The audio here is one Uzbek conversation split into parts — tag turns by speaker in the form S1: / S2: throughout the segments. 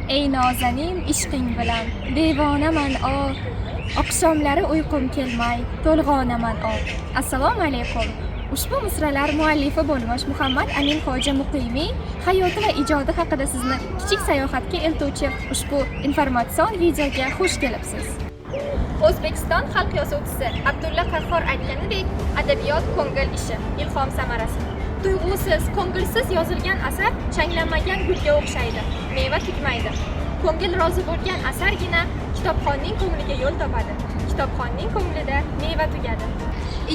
S1: Ey nozanin ishqing bilan devonaman oqshomlari uyqum kelmay to'lg'onaman Assalomu alaykum. Ushbu misralar muallifi bo'lmoq Muhammad Amin Xo'ja Muqimiy hayoti va ijodi haqida sizni kichik sayohatga eltuvchi ushbu informatsion videoga xush kelibsiz. O'zbekiston xalq yozuvchisi Abdulla Qahhor aytganidek, adabiyot ko'ngil ishi, ilhom samarasi. Tuyg'usiz, ko'ngilsiz yozilgan asar changlanmagan gulga o'xshaydi, meva tutmaydi. Ko'ngil rozi bo'lgan asargina kitobxonning ko'ngliga yo'l topadi. Kitobxonning ko'nglida meva tugadi.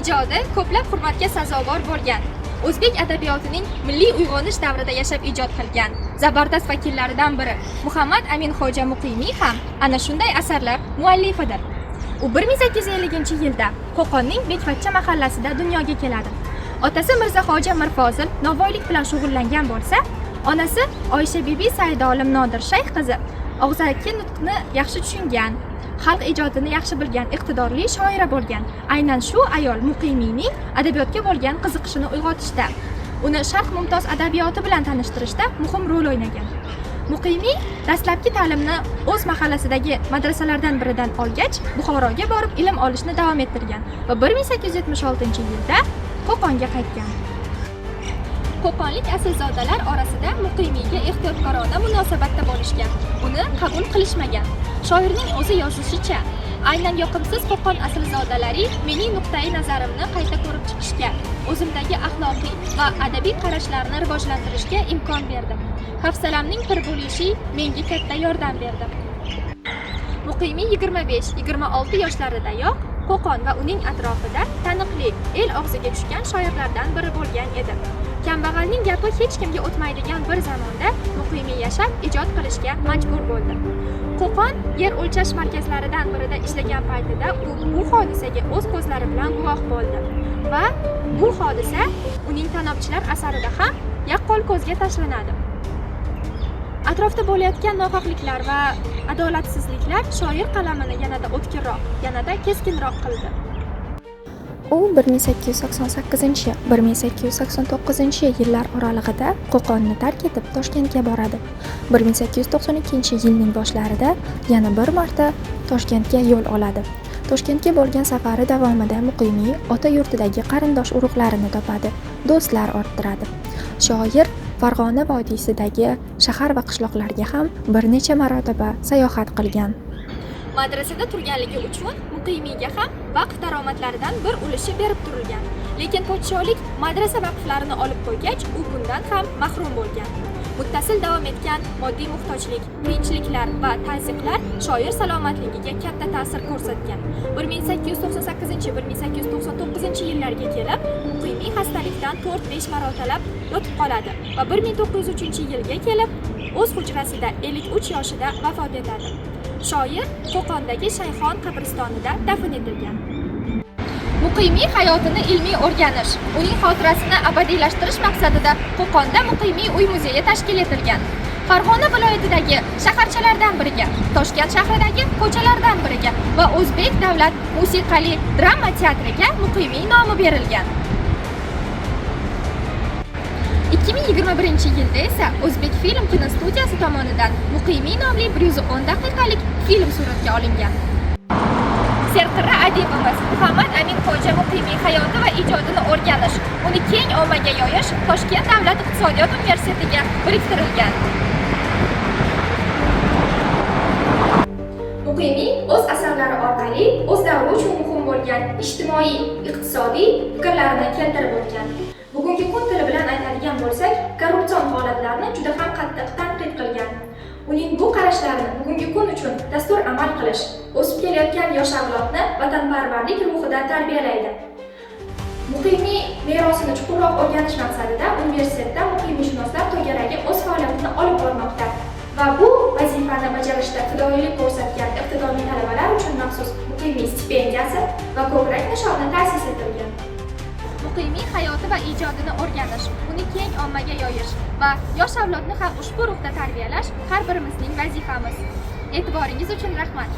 S1: Ijodi ko'plab hurmatga sazovor bo'lgan. O'zbek adabiyotining milliy uyg'onish davrida yashab ijod qilgan zabardast vakillaridan biri Muhammad Amin Xo'ja Muqimiy ham ana shunday asarlar muallifidir. U 1850-yilda Qo'qonning Bekvachcha mahallasida dunyoga keladi. Otasi Mirza Xo'ja Mirfozil novvoylik bilan shug'ullangan bo'lsa, onasi Oysha bibi Saydolim Nodir shayx qizi og'zaki nutqni yaxshi tushungan, xalq ijodini yaxshi bilgan iqtidorli shoira bo'lgan. Aynan shu ayol Muqimiyning adabiyotga bo'lgan qiziqishini uyg'otishda, uni Sharq mumtoz adabiyoti bilan tanishtirishda muhim rol o'ynagan. Muqimiy dastlabki ta'limni o'z mahallasidagi madrasalardan biridan olgach, Buxoroga borib ilm olishni davom ettirgan va 1876-yilda Qo'qonga qaytgan. Qo'qonlik aslzodalar orasida Muqimiyga ehtiyotkorona munosabatda bo'lishgan, uni qabul qilishmagan. Shoirning o'zi yozishicha, aynan yoqimsiz Qo'qon aslzodalari mening nuqtai nazarimni qayta ko'rib chiqishga, o'zimdagi axloqiy va adabiy qarashlarni rivojlantirishga imkon berdi. Hafsalamning pir bo'lishi menga katta yordam berdi. Muqimiy 25-26 yoshlaridayoq Qo'qon va uning atrofida taniqli el og'ziga tushgan shoirlardan biri bo'lgan edi. Kambag'alning gapi hech kimga o'tmaydigan bir zamonda Muqimiy yashab ijod qilishga majbur bo'ldi. Qo'qon yer o'lchash markazlaridan birida ishlagan paytida u bu hodisaga o'z ko'zlari bilan guvoh bo'ldi va bu hodisa uning Tanobchilar asarida ham yaqqol ko'zga tashlanadi. Atrofda bo'layotgan nohaqliklar va adolatsizliklar shoir qalamini yanada o'tkirroq, yanada keskinroq qildi.
S2: U 1888-1889 yillar oralig'ida Qo'qonni tark etib Toshkentga boradi. 1892-yilning boshlarida yana bir marta Toshkentga yo'l oladi. Toshkentga bo'lgan safari davomida Muqimiy ota yurtidagi qarindosh urug'larini topadi, do'stlar orttiradi. Shoir Farg'ona vodiysidagi shahar va qishloqlarga ham bir necha marotaba sayohat qilgan.
S1: Madrasada turganligi uchun Muqimiyga ham vaqf daromadlaridan bir ulushi berib turilgan. Lekin podshohlik madrasa vaqflarini olib qo'ygach, u bundan ham mahrum bo'lgan. Muttasil davom etgan moddiy muhtojlik, qiyinchiliklar va tazyiqlar shoir salomatligiga katta ta'sir ko'rsatgan. 1898-1899 yillarga kelib, Muqimiy xastalikdan 4-5 marotalab yotib qoladi va 1903-yilga kelib o'z hujrasida 53 yoshida vafot etadi. Shoir Qo'qondagi Shayxon qabristonida dafn etilgan. Muqimiy hayotini ilmiy o'rganish, uning xotirasini abadiylashtirish maqsadida Qo'qonda Muqimiy uy muzeyi tashkil etilgan. Farg'ona viloyatidagi shaharchalardan biriga, Toshkent shahridagi ko'chalardan biriga va O'zbek davlat musiqali drama teatriga Muqimiy nomi berilgan. 2021-yilda esa O'zbek film kinostudiyasi tomonidan Muqimiy nomli 110 daqiqalik film suratga olingan. Serqirra adibimiz Muhammad Amin Xo'ja Muqimiy hayoti va ijodini o'rganish, uni keng ommaga yoyish Toshkent davlat iqtisodiyot universitetiga biriktirilgan. Muqimiy o'z asarlari orqali o'z davri uchun muhim bo'lgan ijtimoiy, iqtisodiy fikrlarni keltirib o'tgan. Bugungi kun tili bilan aytadigan bo'lsak, korrupsion holatlarni juda ham qattiq tanqid qilgan. Uning bu qarashlarini bugungi kun uchun dastur amal qilish, o'sib kelayotgan yosh avlodni vatanparvarlik ruhida tarbiyalaydi. Muqimiy merosini chuqurroq o'rganish maqsadida universitetda muqimiyshunoslar to'garagi o'z faoliyatini olib bormoqda va bu vazifani bajarishda fidoyilik ko'rsatgan iqtidorli talabalar uchun maxsus Muqimiy stipendiyasi va ko'krak nishoni ta'sis etilgan. Muqimiy hayoti va ijodini o'rganish, uni keng ommaga yoyish va yosh avlodni ham ushbu ruhda tarbiyalash har birimizning vazifamiz. E'tiboringiz uchun rahmat.